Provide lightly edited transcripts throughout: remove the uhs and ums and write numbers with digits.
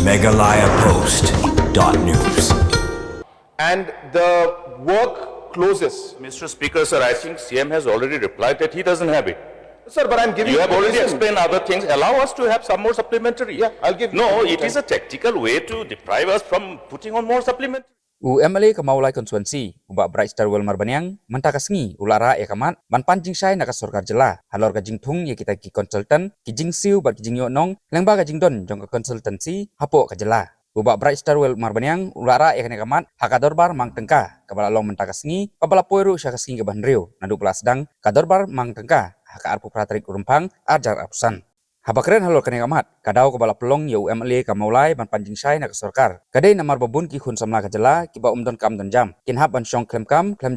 MeghalayaPost.news. And the work closes. Mr. Speaker, sir, I think CM has already replied that he doesn't have it. Sir, but I'm giving You have already reason. explained other things. Allow us to have some more supplementary. Yeah, I'll give you. No, it is a tactical way to deprive us from putting on more supplementary. Mla Mawlai constituency ubak bright star wel marbanyang mentakasngi ulara ekamat manpan Jingshai naka sorkar jela Halor ka Jingthung ye kita ki consultant ki Jingsiew bat ki Jingiohnong lengba ka Jingdon jong ka consultancy hapo ka jela ubak bright star wel marbanyang ulara ekamat hakadorbar mang tengka kabala long mentakasngi kabala poiru syakasngi ka banriu nadu pelasdang kadorbar mang tengka haka arpu pratrik urumpang ajar apusan. Habakren halor kanekamat kadau kabala pelong ye Mla Mawlai manpan Jingshai nak sorkar kadai namar babun ki khun samla ka jela ki ba umdon kam don jam kin hab ban syong klem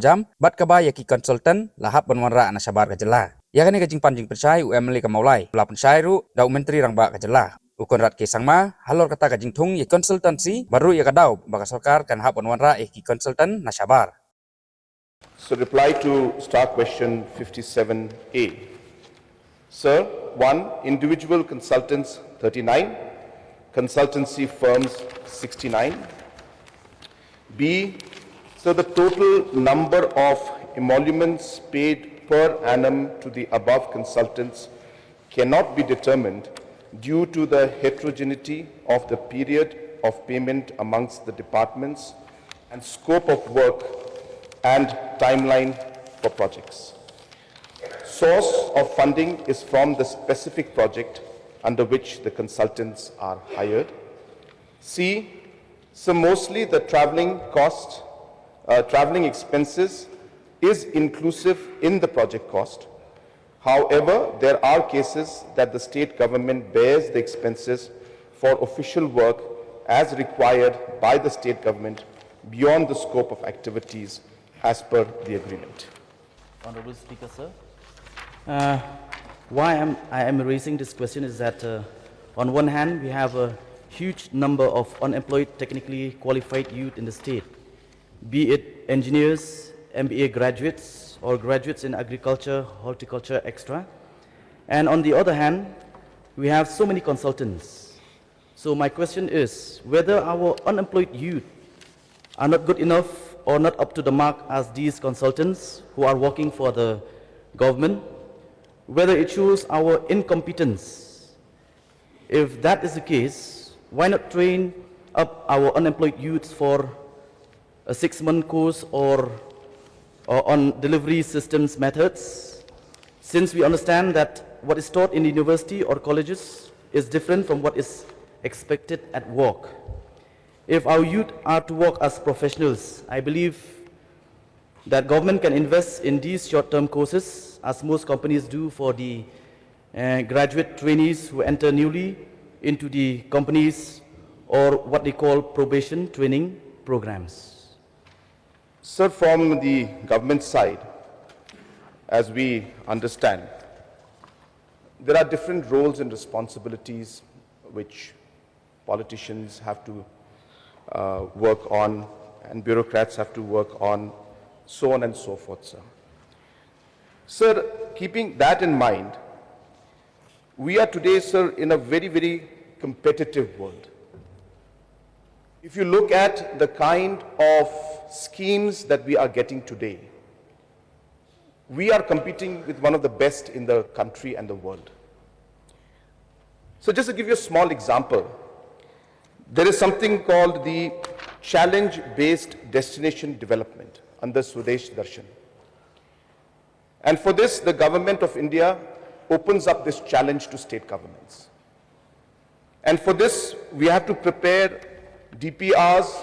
jam bat ka ba ye ki consultant lahap ban wanra ana sabar ka jela ya kane ka jingpan jing percai Mla Mawlai la pensai ru dau menteri rang ba ka jela ukon rat ke sangma halor kata ka Jingthung ye consultancy baru ye kadau ba ka sorkar kan hab ban wanra ki consultant na sabar. So reply to star question 57A. Sir, 1. Individual consultants 39, consultancy firms 69. B. So the total number of emoluments paid per annum to the above consultants cannot be determined due to the heterogeneity of the period of payment amongst the departments and scope of work and timeline for projects. Source of funding is from the specific project under which the consultants are hired. C. So mostly the traveling expenses is inclusive in the project cost. However, there are cases that the state government bears the expenses for official work as required by the state government beyond the scope of activities as per the agreement. Honorable Speaker, sir. Why I am raising this question is that on one hand we have a huge number of unemployed technically qualified youth in the state, be it engineers, MBA graduates or graduates in agriculture, horticulture, etc. And on the other hand, we have so many consultants. So my question is whether our unemployed youth are not good enough or not up to the mark as these consultants who are working for the government, whether it shows our incompetence. If that is the case, why not train up our unemployed youths for a 6-month course or on delivery systems methods, since we understand that what is taught in university or colleges is different from what is expected at work. If our youth are to work as professionals, I believe that government can invest in these short-term courses as most companies do for the graduate trainees who enter newly into the companies or what they call probation training programs. Sir, from the government side, as we understand, there are different roles and responsibilities which politicians have to work on and bureaucrats have to work on, so on and so forth, sir. Sir, keeping that in mind, we are today, sir, in a very, very competitive world. If you look at the kind of schemes that we are getting today, we are competing with one of the best in the country and the world. So just to give you a small example, there is something called the challenge-based destination development under Swadesh Darshan. And for this, the government of India opens up this challenge to state governments. And for this, we have to prepare DPRs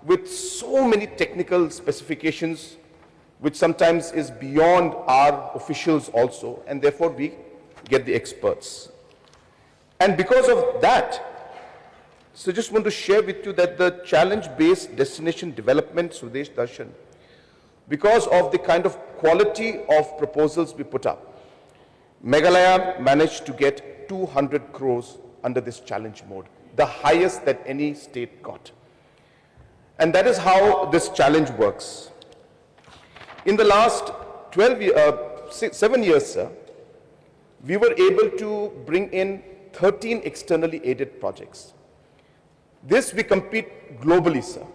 with so many technical specifications, which sometimes is beyond our officials also, and therefore we get the experts. And because of that, so just want to share with you that the challenge-based destination development, Swadesh Darshan, because of the kind of quality of proposals we put up, Meghalaya managed to get 200 crores under this challenge mode, the highest that any state got. And that is how this challenge works. In the last 7 years, sir, we were able to bring in 13 externally aided projects. This we compete globally, sir.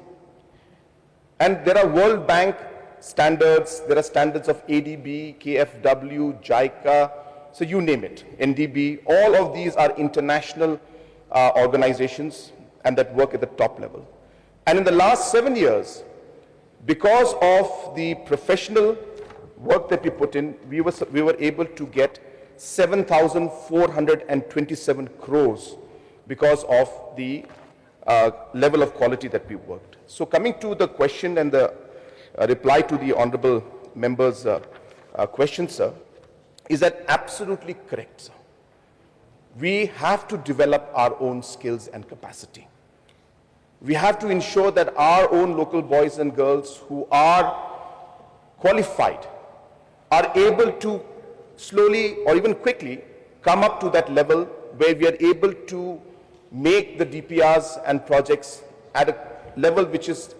And there are World Bank standards, there are standards of ADB, KFW, JICA, so you name it, NDB. All of these are international organizations and that work at the top level. And in the last 7 years, because of the professional work that we put in, we were able to get 7,427 crores because of the level of quality that we worked. So coming to the question and the reply to the honorable member's question, sir, is that absolutely correct, sir. We have to develop our own skills and capacity. We have to ensure that our own local boys and girls who are qualified are able to slowly or even quickly come up to that level where we are able to make the DPRs and projects at a level which is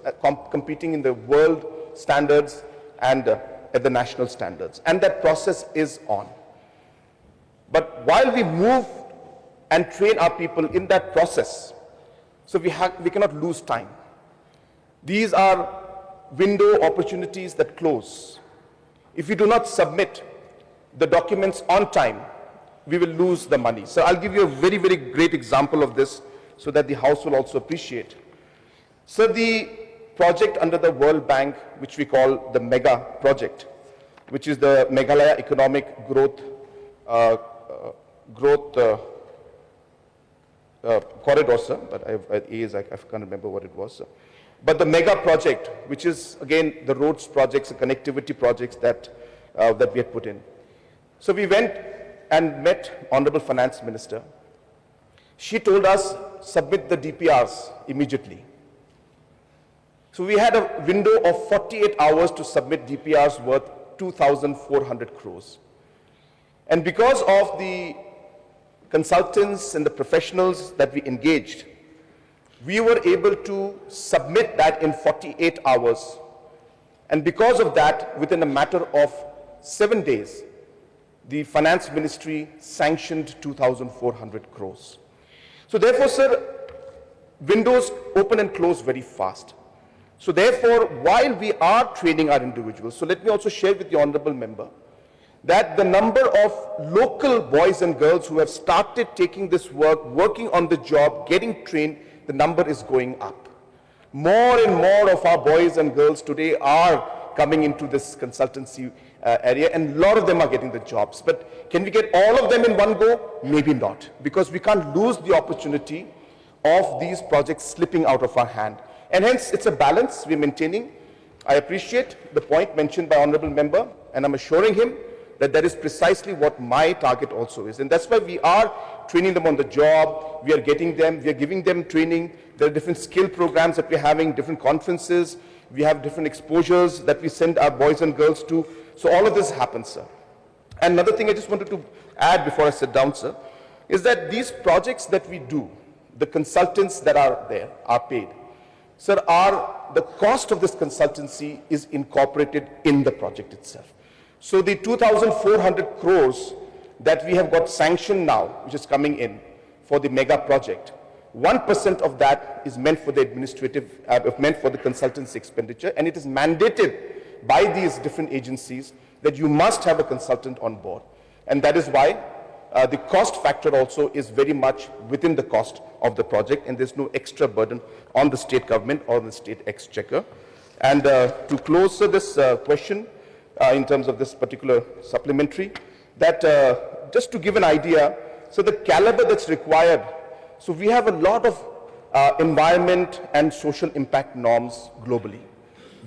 competing in the world standards and at the national standards. And that process is on. But while we move and train our people in that process, so we cannot lose time. These are window opportunities that close. If we do not submit the documents on time, we will lose the money. So I'll give you a very, very great example of this so that the House will also appreciate. So the project under the World Bank, which we call the MEGA project, which is the Meghalaya Economic Growth Corridor, sir, but I can't remember what it was, sir. But the MEGA project, which is again the roads projects, the connectivity projects that we had put in. So we went and met Honorable Finance Minister. She told us, submit the DPRs immediately. So we had a window of 48 hours to submit DPRs worth 2,400 crores. And because of the consultants and the professionals that we engaged, we were able to submit that in 48 hours. And because of that, within a matter of 7 days, the Finance Ministry sanctioned 2,400 crores. So therefore, sir, windows open and close very fast. So therefore, while we are training our individuals, so let me also share with the honorable member that the number of local boys and girls who have started taking this work, working on the job, getting trained, the number is going up. More and more of our boys and girls today are coming into this consultancy area, and a lot of them are getting the jobs. But can we get all of them in one go? Maybe not, because we can't lose the opportunity of these projects slipping out of our hand. And hence, it's a balance we're maintaining. I appreciate the point mentioned by honorable member, and I'm assuring him that that is precisely what my target also is. And that's why we are training them on the job, we are giving them training. There are different skill programs that we're having, different conferences, we have different exposures that we send our boys and girls to. So all of this happens, sir. And another thing I just wanted to add before I sit down, sir, is that these projects that we do, the consultants that are there are paid. Sir, the cost of this consultancy is incorporated in the project itself. So the 2,400 crores that we have got sanctioned now, which is coming in for the mega project, 1% of that is meant for the meant for the consultancy expenditure, and it is mandated by these different agencies that you must have a consultant on board. And that is why the cost factor also is very much within the cost of the project, and there's no extra burden on the state government or the state exchequer. And to close this question, in terms of this particular supplementary, that just to give an idea, so the caliber that's required, so we have a lot of environment and social impact norms globally.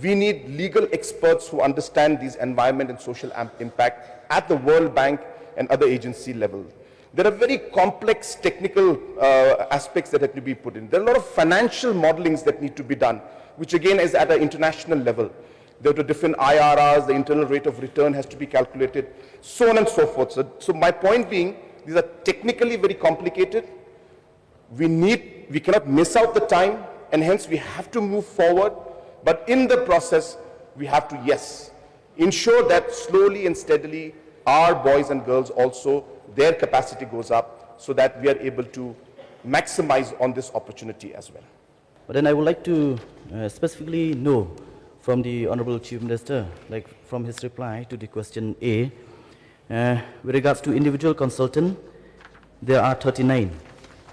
We need legal experts who understand these environment and social impact at the World Bank and other agency level. There are very complex technical aspects that have to be put in. There are a lot of financial modelings that need to be done, which again is at an international level. There are different IRRs, the internal rate of return has to be calculated, so on and so forth. So my point being, these are technically very complicated. We cannot miss out the time, and hence we have to move forward. But in the process, we have to, yes, ensure that slowly and steadily our boys and girls also, their capacity goes up so that we are able to maximize on this opportunity as well. But then I would like to specifically know from the Honorable Chief Minister, like from his reply to the question A, with regards to individual consultant, there are 39,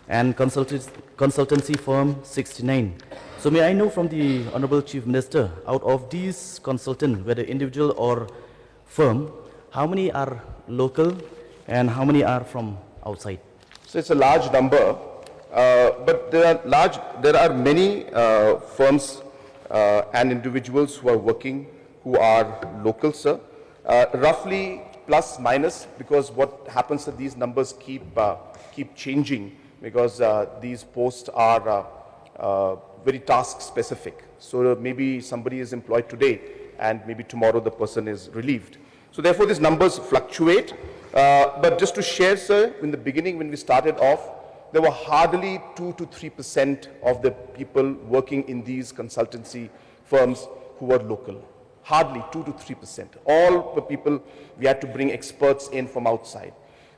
and consultancy firm 69. So may I know from the Honorable Chief Minister, out of these consultants, whether individual or firm, how many are local and how many are from outside? So it's a large number, but there are many firms and individuals who are working who are local, sir. Roughly plus minus, because what happens is these numbers keep changing, because these posts are very task specific. So maybe somebody is employed today and maybe tomorrow the person is relieved. So therefore these numbers fluctuate. But just to share, sir, in the beginning when we started off, there were hardly 2 to 3% of the people working in these consultancy firms who were local. Hardly 2 to 3%. All the people, we had to bring experts in from outside.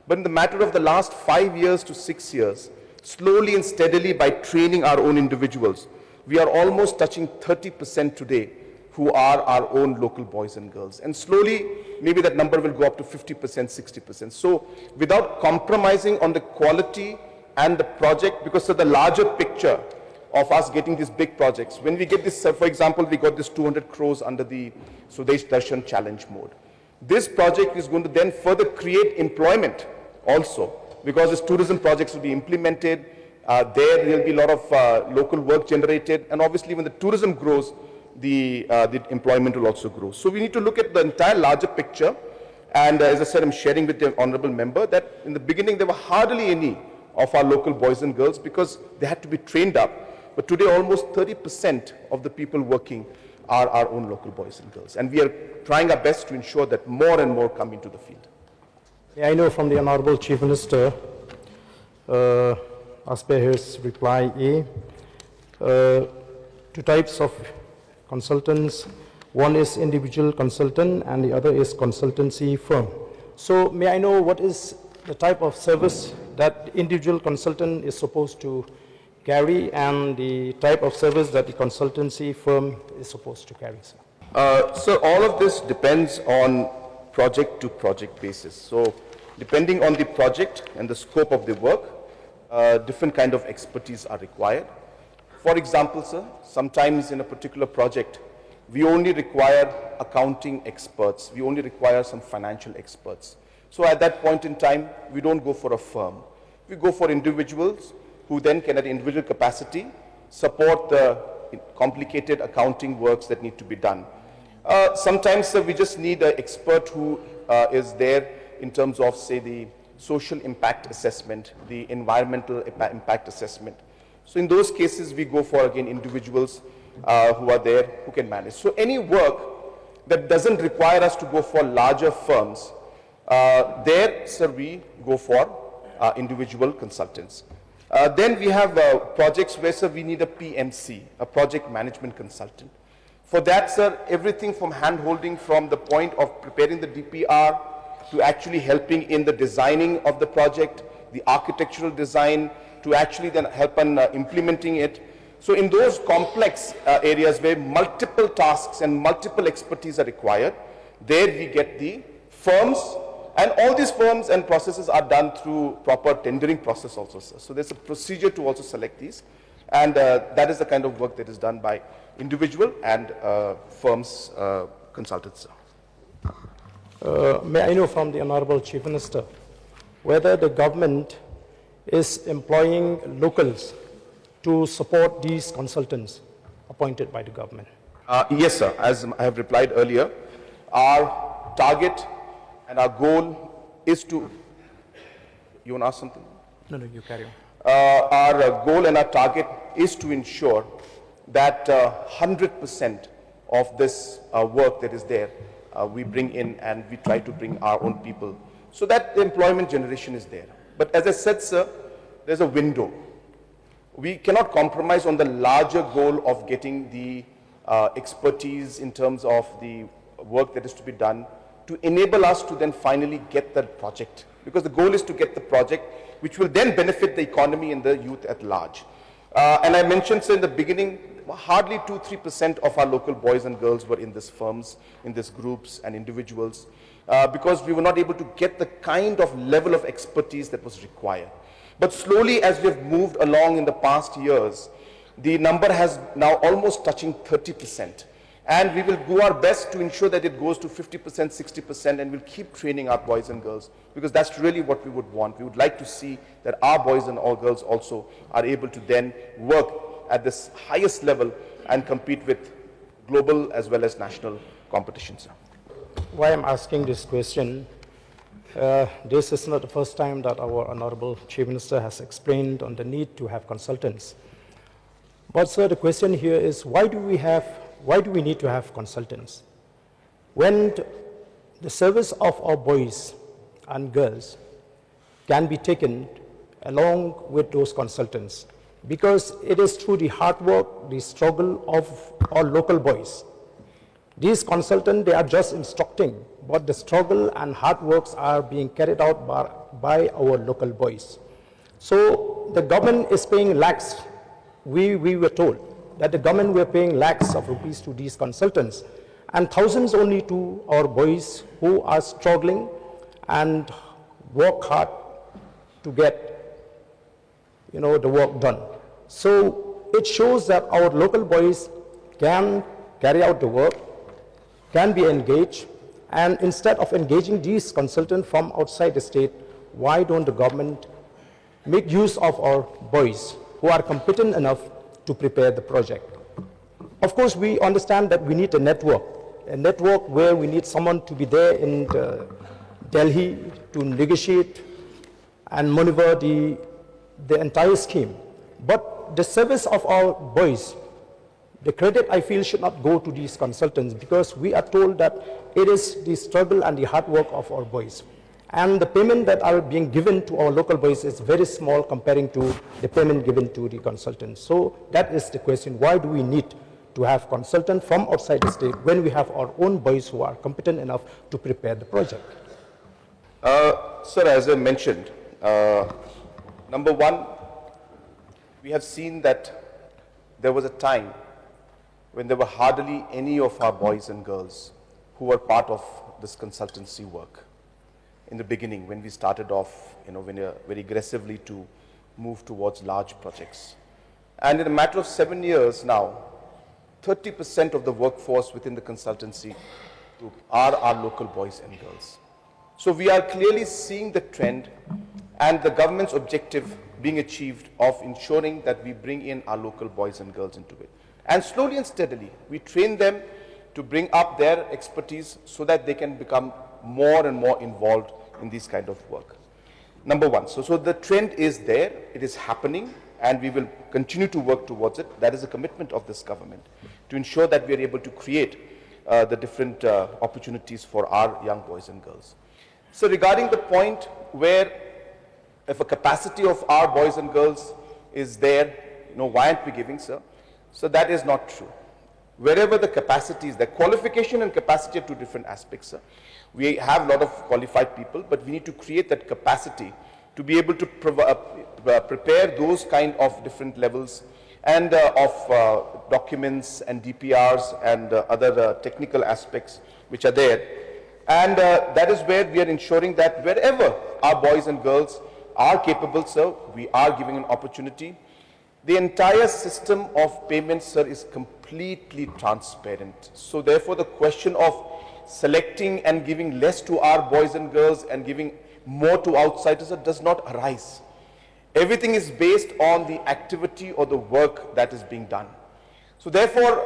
But in the matter of the last 5 years to 6 years, slowly and steadily by training our own individuals, we are almost touching 30% today who are our own local boys and girls. And slowly, maybe that number will go up to 50%, 60%. So without compromising on the quality and the project, because of the larger picture of us getting these big projects. When we get this, for example, we got this 200 crores under the Swadesh Darshan challenge mode. This project is going to then further create employment also, because as tourism projects will be implemented, there will be a lot of local work generated, and obviously when the tourism grows, the employment will also grow. So we need to look at the entire larger picture, and as I said, I'm sharing with the honorable member that in the beginning there were hardly any of our local boys and girls because they had to be trained up. But today almost 30% of the people working are our own local boys and girls. And we are trying our best to ensure that more and more come into the field. I know from the Honorable Chief Minister, as per his reply A, two types of consultants. One is individual consultant and the other is consultancy firm. So may I know what is the type of service that individual consultant is supposed to carry and the type of service that the consultancy firm is supposed to carry, sir? So all of this depends on project to project basis. So depending on the project and the scope of the work, different kind of expertise are required. For example, sir, sometimes in a particular project, we only require accounting experts. We only require some financial experts. So at that point in time, we don't go for a firm. We go for individuals who then can, at individual capacity, support the complicated accounting works that need to be done. Sometimes, sir, we just need an expert who is there in terms of, say, the social impact assessment, the environmental impact assessment. So in those cases, we go for, again, individuals who are there who can manage. So any work that doesn't require us to go for larger firms, there, sir, we go for individual consultants. Then we have projects where, sir, we need a PMC, a project management consultant. For that, sir, everything from hand-holding from the point of preparing the DPR to actually helping in the designing of the project, the architectural design, to actually then help in implementing it. So in those complex areas where multiple tasks and multiple expertise are required, there we get the firms, and all these firms and processes are done through proper tendering process also, sir. So there's a procedure to also select these, and that is the kind of work that is done by individual and firms consultants, sir. May I know from the Honorable Chief Minister whether the government is employing locals to support these consultants appointed by the government? Yes, sir. As I have replied earlier, our target and our goal is to... You want to ask something? No, you carry on. Our goal and our target is to ensure that 100% of this work that is there, we bring in, and we try to bring our own people, so that the employment generation is there. But as I said, sir, there's a window. We cannot compromise on the larger goal of getting the expertise in terms of the work that is to be done to enable us to then finally get that project. Because the goal is to get the project which will then benefit the economy and the youth at large. And I mentioned, sir, in the beginning, hardly 2-3% of our local boys and girls were in these firms, in these groups and individuals, because we were not able to get the kind of level of expertise that was required. But slowly, as we have moved along in the past years, the number has now almost touching 30%. And we will do our best to ensure that it goes to 50%, 60%, and we'll keep training our boys and girls, because that's really what we would want. We would like to see that our boys and all girls also are able to then work at this highest level and compete with global as well as national competitions. Why I'm asking this question, this is not the first time that our Honorable Chief Minister has explained on the need to have consultants. But sir, the question here is, why do we need to have consultants? When the service of our boys and girls can be taken along with those consultants, because it is through the hard work, the struggle of our local boys. These consultants, they are just instructing, but the struggle and hard works are being carried out by our local boys. So the government is paying lakhs. We were told that the government were paying lakhs of rupees to these consultants and thousands only to our boys who are struggling and work hard to get the work done. So it shows that our local boys can carry out the work, can be engaged, and instead of engaging these consultants from outside the state, why don't the government make use of our boys who are competent enough to prepare the project? Of course, we understand that we need a network where we need someone to be there in Delhi to negotiate and maneuver the entire scheme. But the service of our boys, the credit I feel should not go to these consultants, because we are told that it is the struggle and the hard work of our boys. And the payment that are being given to our local boys is very small comparing to the payment given to the consultants. So that is the question, why do we need to have consultants from outside the state when we have our own boys who are competent enough to prepare the project? Sir, as I mentioned, number one, we have seen that there was a time when there were hardly any of our boys and girls who were part of this consultancy work. In the beginning, when we started off, very aggressively to move towards large projects. And in a matter of 7 years now, 30% of the workforce within the consultancy group are our local boys and girls. So we are clearly seeing the trend and the government's objective being achieved of ensuring that we bring in our local boys and girls into it. And slowly and steadily, we train them to bring up their expertise so that they can become more and more involved in this kind of work. Number one, so the trend is there, it is happening, and we will continue to work towards it. That is a commitment of this government, to ensure that we are able to create the different opportunities for our young boys and girls. So regarding the point where if a capacity of our boys and girls is there, why aren't we giving, sir? So that is not true. Wherever the capacity is there, qualification and capacity are two different aspects, sir. We have a lot of qualified people, but we need to create that capacity to be able to prepare those kind of different levels and of documents and DPRs and other technical aspects which are there. And that is where we are ensuring that wherever our boys and girls are capable, sir, we are giving an opportunity. The entire system of payments, sir, is completely transparent. So therefore, the question of selecting and giving less to our boys and girls and giving more to outsiders does not arise. Everything is based on the activity or the work that is being done. So therefore,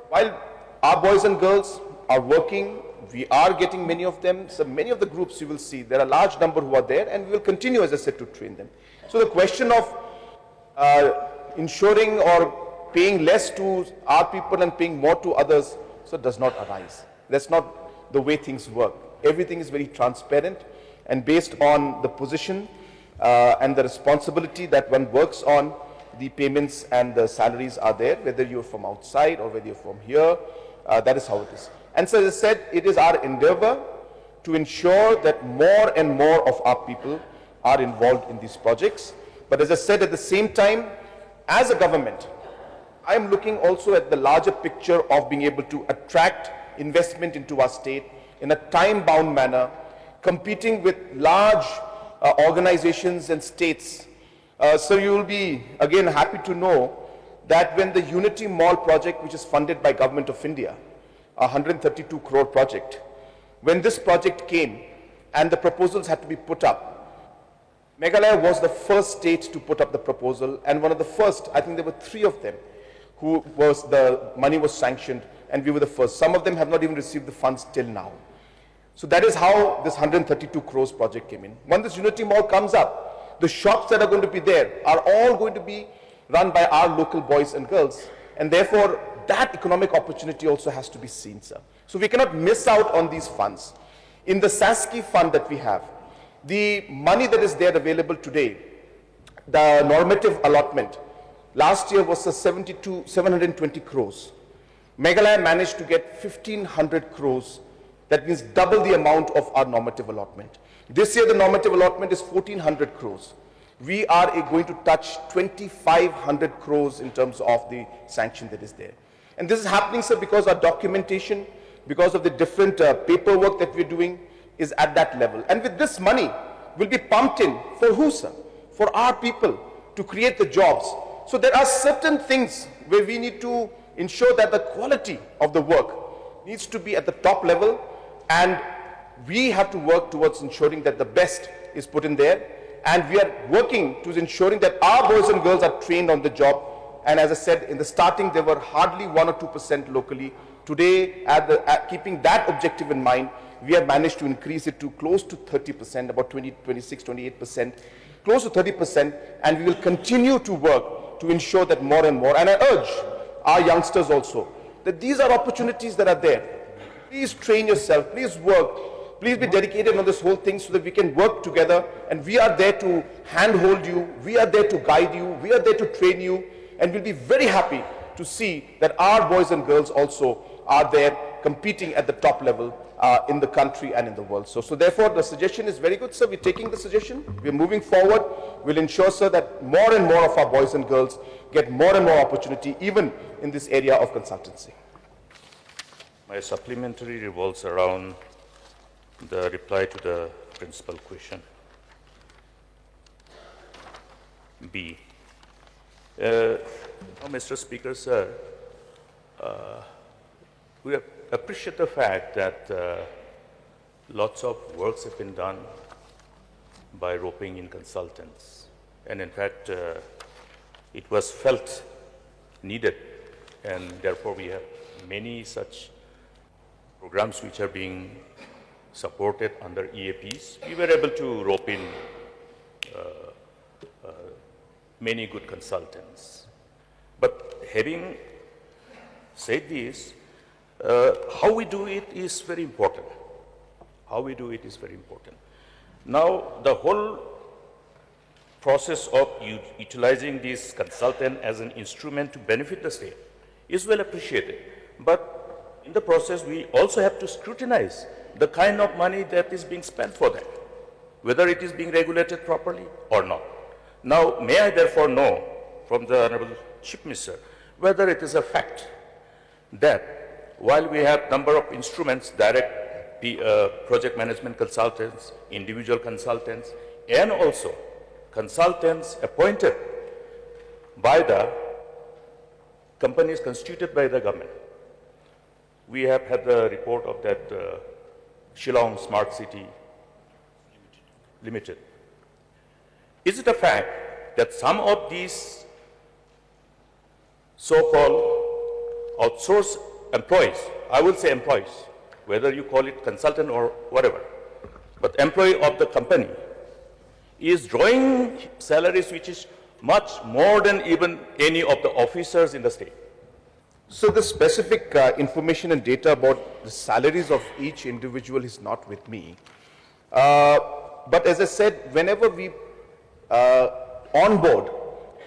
while our boys and girls are working, we are getting many of them. So many of the groups you will see, there are a large number who are there, and we will continue, as I said, to train them. So the question of ensuring or paying less to our people and paying more to others, so does not arise. That's not the way things work. Everything is very transparent and based on the position and the responsibility that one works on. The payments and the salaries are there, whether you're from outside or whether you're from here. That is how it is. And so, as I said, it is our endeavor to ensure that more and more of our people are involved in these projects. But as I said, at the same time, as a government, I am looking also at the larger picture of being able to attract investment into our state in a time-bound manner, competing with large organizations and states. So you will be, again, happy to know that when the Unity Mall project, which is funded by Government of India, a 132 crore project, when this project came and the proposals had to be put up, Meghalaya was the first state to put up the proposal, and one of the first, I think there were 3 of them, the money was sanctioned, and we were the first. Some of them have not even received the funds till now. So that is how this 132 crores project came in. When this Unity Mall comes up, the shops that are going to be there are all going to be run by our local boys and girls, and therefore that economic opportunity also has to be seen, sir. So we cannot miss out on these funds. In the SASKI fund that we have, the money that is there available today, the normative allotment, last year was 720 crores. Meghalaya managed to get 1,500 crores. That means double the amount of our normative allotment. This year the normative allotment is 1,400 crores. We are going to touch 2,500 crores in terms of the sanction that is there. And this is happening, sir, because our documentation, because of the different paperwork that we're doing is at that level. And with this money will be pumped in for who, sir? For our people, to create the jobs. So there are certain things where we need to ensure that the quality of the work needs to be at the top level, and we have to work towards ensuring that the best is put in there, and we are working towards ensuring that our boys and girls are trained on the job. And as I said, in the starting there were hardly 1 or 2% locally. Today, keeping that objective in mind, we have managed to increase it to close to 30%, about 26, 28%, close to 30%, and we will continue to work to ensure that more and more. And I urge our youngsters also that these are opportunities that are there. Please train yourself, please work, please be dedicated on this whole thing so that we can work together, and we are there to handhold you, we are there to guide you, we are there to train you, and we'll be very happy to see that our boys and girls also are there competing at the top level in the country and in the world. So therefore, the suggestion is very good, sir. We're taking the suggestion. We're moving forward. We'll ensure, sir, that more and more of our boys and girls get more and more opportunity, even in this area of consultancy. My supplementary revolves around the reply to the principal question. B. Mr. Speaker, sir, we appreciate the fact that lots of works have been done by roping in consultants. And in fact, it was felt needed, and therefore we have many such programs which are being supported under EAPs. We were able to rope in many good consultants. But having said this, how we do it is very important. How we do it is very important. Now, the whole process of utilizing this consultant as an instrument to benefit the state is well appreciated. But in the process, we also have to scrutinize the kind of money that is being spent for them, whether it is being regulated properly or not. Now, may I therefore know from the Honorable Chief Minister whether it is a fact that while we have number of instruments, direct project management consultants, individual consultants, and also consultants appointed by the companies constituted by the government. We have had the report of that Shillong Smart City Limited. Is it a fact that some of these so-called outsourced employees, I will say employees, whether you call it consultant or whatever, but employee of the company is drawing salaries which is much more than even any of the officers in the state? So the specific information and data about the salaries of each individual is not with me. But as I said, whenever we onboard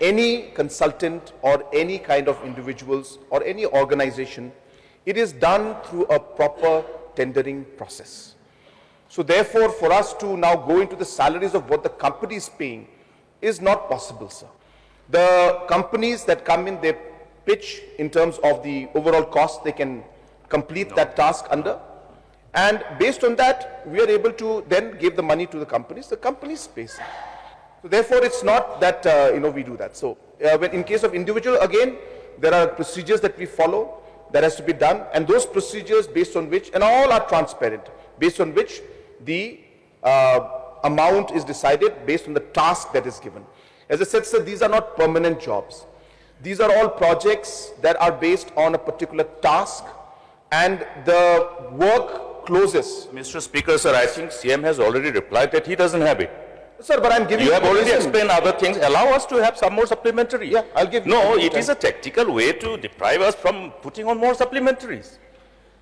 any consultant or any kind of individuals or any organization, it is done through a proper tendering process. So therefore, for us to now go into the salaries of what the company is paying is not possible, sir. The companies that come in, they pitch in terms of the overall cost they can complete that task under. And based on that, we are able to then give the money to the companies pay. So therefore, it's not that, we do that. So when in case of individual, again, there are procedures that we follow that has to be done. And those procedures based on which, and all are transparent, based on which the amount is decided based on the task that is given. As I said, sir, these are not permanent jobs. These are all projects that are based on a particular task, and the work closes. Mr. Speaker, sir, I think CM has already replied that he doesn't have it. Sir, but I'm giving you have the already reason. explained other things. Allow us to have some more supplementary. Yeah, I'll give you. No, it is a tactical way to deprive us from putting on more supplementaries.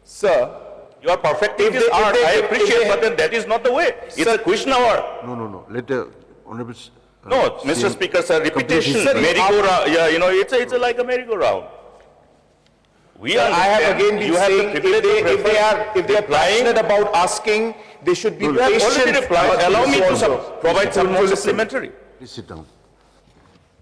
Sir, you are perfecting this art. I appreciate, but then that is not the way. It's a question hour. No. Let the honourable. No, Mr. Speaker, sir, repetition, merry-go-round. Yeah, it's like a merry-go-round. We are. I have again been saying if they are passionate about asking, they should be patient. Allow me to provide some more supplementary. Please sit down.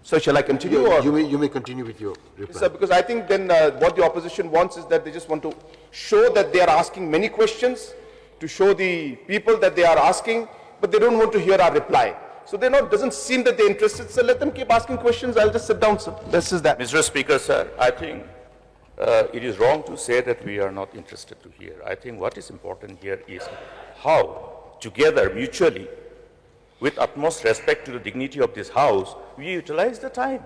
So shall I continue? Or? You may continue with your reply. Sir, because I think then what the opposition wants is that they just want to show that they are asking many questions, to show the people that they are asking, but they don't want to hear our reply. So doesn't seem that they're interested. So let them keep asking questions. I'll just sit down, sir. This is that. Mr. Speaker, sir, I think it is wrong to say that we are not interested to hear. I think what is important here is how, together, mutually, with utmost respect to the dignity of this House, we utilize the time.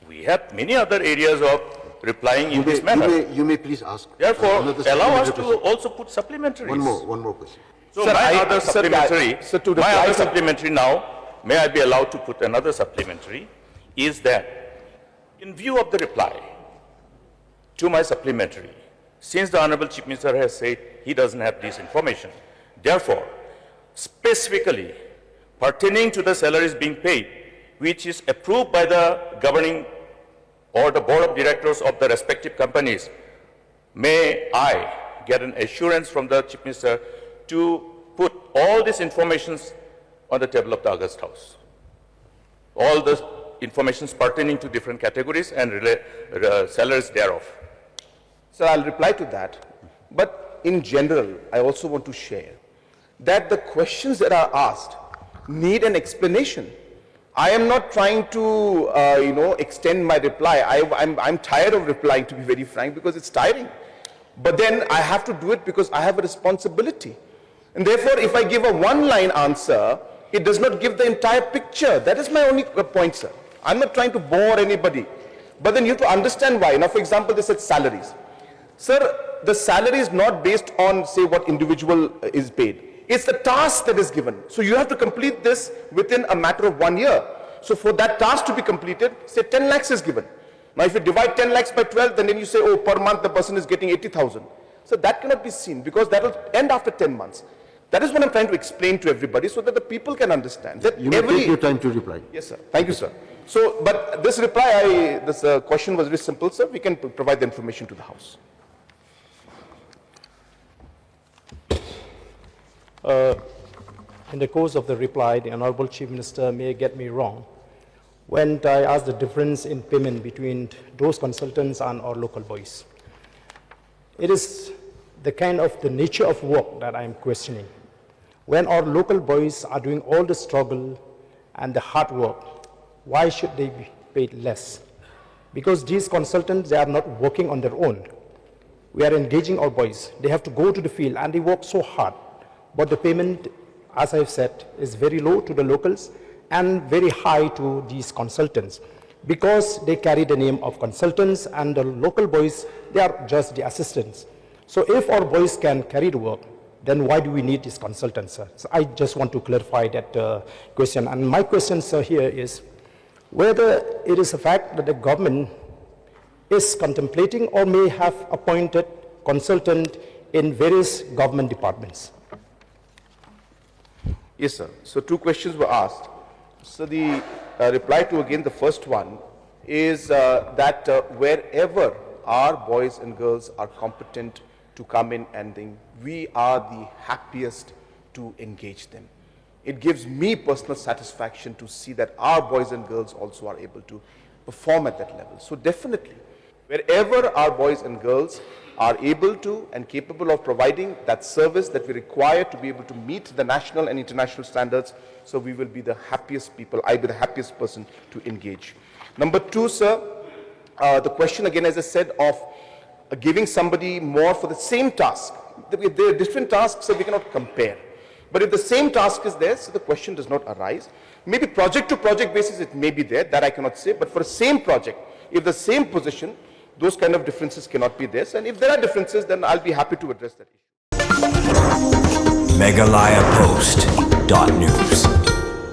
We have many other areas of replying in this manner. You may please ask. Therefore, allow us to also put supplementaries. One more question. So sir, my other supplementary now, may I be allowed to put another supplementary, is that in view of the reply to my supplementary, since the Honorable Chief Minister has said he doesn't have this information, therefore, specifically pertaining to the salaries being paid, which is approved by the governing or the board of directors of the respective companies, may I get an assurance from the Chief Minister to put all these informations on the table of the August House. All the informations pertaining to different categories and salaries thereof. Sir, I'll reply to that. But in general, I also want to share that the questions that are asked need an explanation. I am not trying to, extend my reply. I'm tired of replying, to be very frank, because it's tiring. But then I have to do it because I have a responsibility. And therefore, if I give a one-line answer, it does not give the entire picture. That is my only point, sir. I'm not trying to bore anybody. But then you have to understand why. Now, for example, they said salaries. Sir, the salary is not based on, say, what individual is paid. It's the task that is given. So you have to complete this within a matter of 1 year. So for that task to be completed, say 10 lakhs is given. Now, if you divide 10 lakhs by 12, then you say, oh, per month the person is getting 80,000. So that cannot be seen because that will end after 10 months. That is what I'm trying to explain to everybody so that the people can understand. That you may take your time to reply. Yes, sir. Thank you, sir. So, but this reply, this question was very simple, sir. We can provide the information to the House. In the course of the reply, the Honorable Chief Minister may get me wrong when I ask the difference in payment between those consultants and our local boys. It is the kind of the nature of work that I am questioning. When our local boys are doing all the struggle and the hard work, why should they be paid less? Because these consultants, they are not working on their own. We are engaging our boys. They have to go to the field and they work so hard. But the payment, as I've said, is very low to the locals and very high to these consultants because they carry the name of consultants and the local boys, they are just the assistants. So if our boys can carry the work, then why do we need these consultants, sir? So I just want to clarify that question. And my question, sir, here is whether it is a fact that the government is contemplating or may have appointed consultant in various government departments. Yes, sir. So two questions were asked. So the reply to again the first one is that wherever our boys and girls are competent to come in and think, we are the happiest to engage them. It gives me personal satisfaction to see that our boys and girls also are able to perform at that level. So definitely, wherever our boys and girls are able to and capable of providing that service that we require to be able to meet the national and international standards, so we will be the happiest people, I'll be the happiest person to engage. Number two, sir, the question again, as I said, of giving somebody more for the same task. There are different tasks, so we cannot compare. But if the same task is there, so the question does not arise. Maybe project to project basis it may be there, that I cannot say, but for the same project, if the same position, those kind of differences cannot be there. And if there are differences, then I'll be happy to address that issue. MeghalayaPost.news